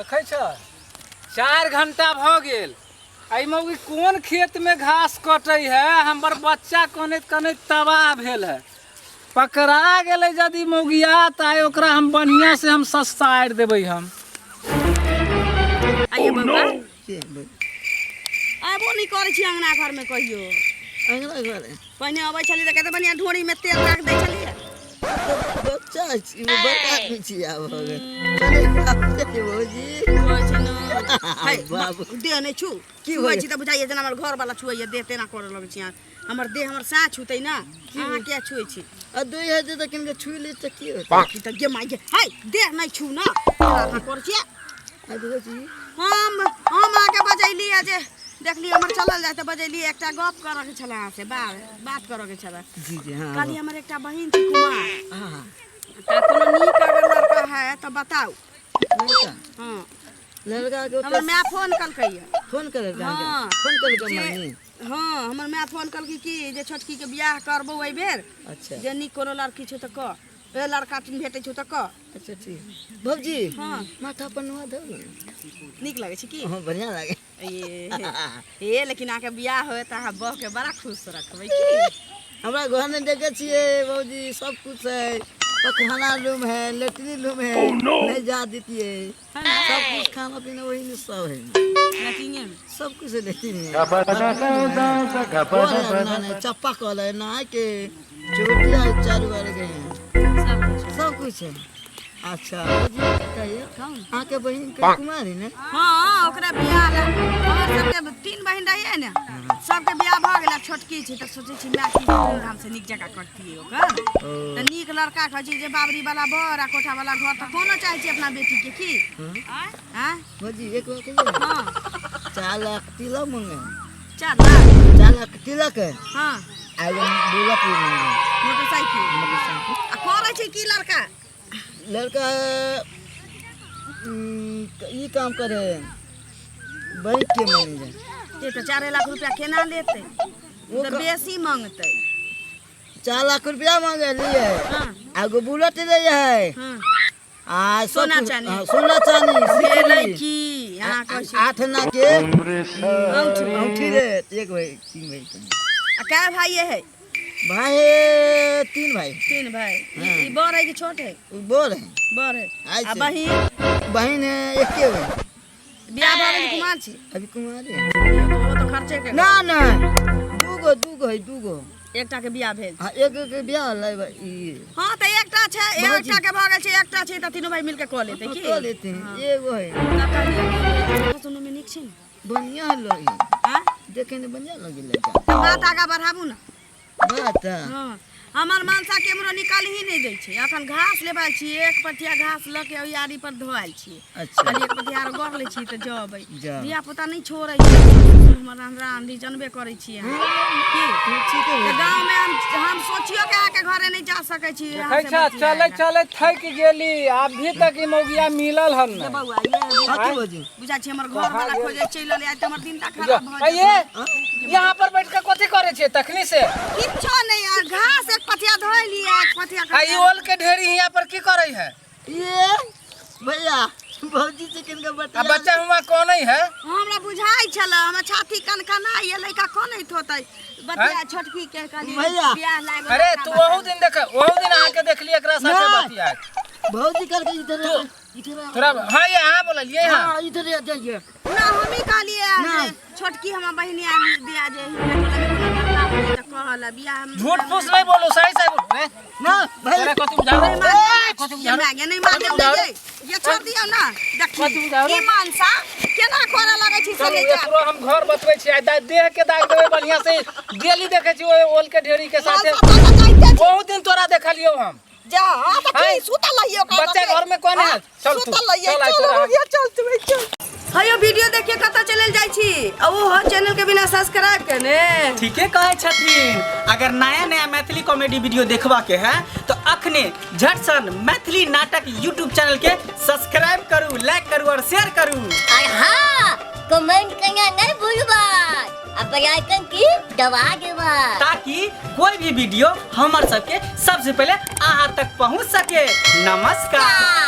देखे छ 4 घंटा भ गेल आई मौगी कौन खेत में घास कटे है। हमर बच्चा कने कने तबाह भेल है। पकड़ा गेले यदि मौगिया त ओकरा हम बढ़िया से हम सस्तार देबै हम। आइए बाबा आबो नहीं करे छी अंगना घर में कहियो। अंगना घर पहले अबै छली त कते बढ़िया ढोरी में तेल राख दै छलिए। बच्चा छी बड़का आदमी छी आब हो गए चले भौजी कहै छै न हाय बाबू देह नहीं छू की होय छी त बुझाइए जना हमर घर वाला छुइए देह तेना करे लगे छी। हमर देह हमर सा छूतै ना अहाँ क्या छुइ छी। आ दुई है त किनके छुई ले त की होत की त गे माई गे हाय देह नहीं छू ना अहाँ कर छी। आ भौजी हम आके बजैली जे देखली हमर चलल जाय त बजैली एकटा गप करे के छला से बात करे के छला। जी जी हां काली हमर एकटा बहिन थी कुमार हां त कोनो नीक अगर लड़का है त बताओ। लड़का हां लड़का के हमर मैं फोन कलकैया फोन करे हाँ। फोन करे के मांगी हां हमर मैं फोन कलकी की जे छोटकी के बियाह करबो एई बेर अच्छा जे नी कोनो लड़की छ त क ए लड़का तीन भेटै छ त क। अच्छा ठीक भौजी हां माथा पर नुआ दो नीक लागे छै की। हां बढ़िया लागे ए लेकिन आके बियाह होए त अहाँ बह के बड़ा खुश रखबै की। हमरा घर में देखे छिए भौजी सब कुछ है पखाना रूम है लेटरिन रूम है नहीं जा देतिए सब कुछ खाना पीना वही में सब है लैट्रिने में सब कुछ लेटरिन में चप्पा कल है नहा के चोटिया चालू कर गए हैं सब कुछ है। अच्छा भौजी बताइए आके बहन के कुमारी ने हां ओकरा बियाह ला हमर सबके 3 बहिन रहिए ने सबके बियाह भ गेल छोटकी छी त सोचै छी मैं की धूमधाम से नीक जगह करतिए ओकर त नीक लड़का खै छी जे बाबरी वाला बर आ कोठा वाला घर त कोनो चाहे छी अपना बेटी के की। हां भौजी एक बार कहिए हां 4 लाख तिलक मांगे 4 लाख तिलक है हां आगे बुलेट मांगे मोटरसाइकिल आ करे छी की लड़का लड़का ये काम करे बैंक के मैनेजर ये तो 4 लाख रुपया केना लेते वो तो बेसी मांगते 4 लाख रुपया मांगे लिए हां आगो बुलेट ले है हां आ सोना चांदी सोना चांदी भेलै की यहां कहै 8 आना के अंगूठी रे एक भाई 3 भाई आ काय भाई है भाई 3 भाई 3 भाई ई बड़ है कि छोट है बोल है बड़ है आ बहन है एक के बियाह भ गेल कुमार छी अभी कुमार है वो तो खर्चे के ना ना दूगो है दूगो एकटा के बियाह भेल हां एक के बियाह लै ई हां त एकटा छै एकटा के भ गेल छै एकटा छै त तीनों भाई मिलके क लेते की क लेते हैं एगो है सुनो में नीक छै बढ़िया लगी हां देखे में बढ़िया लगी लड़का बात आगा बढ़ाबू ना बात हां हमर मानसा केमरो निकाल ही नहीं दै छै अखन घास लेबाल छी एक पटिया घास ल के यारी पर धोआल छी अच्छा खाली एक पटिया आर गढ़ ले छी त जबै जा। दिया पुता नहीं छोड़ै छै हमर राम दी जनबे करै छी की ठीक है त गांव में हम सोचियो के आके घरे नहीं जा सकै छी देखे छ चले चले थक गेली अभी तक ई मौगिया मिलल हन ए बौआ ये हां भौजी बुझा छी हमर घर वाला खोजे चलल आइ त हमर दिन ता खराब भ ये यहाँ पर बैठ के कथि करे छे तखनी से किछो नहीं यार घास एक पटिया धोइ लिया एक पटिया आई ओल के ढेरी यहाँ पर की करे है ये भैया भौजी से किनका बता आ बच्चा हुआ कौन है हमरा बुझाई छला हमर छाती कनकना ये लइका कोन है होतै बच्चा छोटकी के काली भैया। बियाह लाग अरे तू ओहू दिन देख ओहू दिन आके देखली एकरा साथे ना। बतिया भौजी करके इधर थोड़ा हां ये हां बोलिए हां हां इधर आ जाइए ना हमी कालिए छोटकी हमर बहिनी आ दिया जे कहला बियाह हम झूठ फूस नहीं बोलो सही सही बोलो ना भाई तेरा कथि बुझाओ कथि ये मागे नहीं मागे दे ये छोड़ दियो ना देखी ई मानसा केना करे लागे छी चले जा एकरो हम घर बतबै छी देह के दाग देबै बढ़िया से डेली देखे छी ओल के ढेरी के साथे बहुत दिन तोरा देखलियो हम जा त की सुतल रहियो का बच्चा घर में कौन है चल तू चल तू हयो वीडियो देखिए कत चलल जाय छी आ वो हो चैनल के बिना सब्सक्राइब करने ठीके कहे छथिन। अगर नया नया मैथिली कॉमेडी वीडियो देखबा के है तो अखने झट सन मैथिली नाटक यूट्यूब चैनल के सब्सक्राइब करू लाइक करू और शेयर करू और हाँ कमेंट करना नहीं भूलबा अब बेल आइकन की दबा देबा ताकि कोई भी वीडियो हमार सबके सबसे पहले अहाँ तक पहुंच सके। नमस्कार।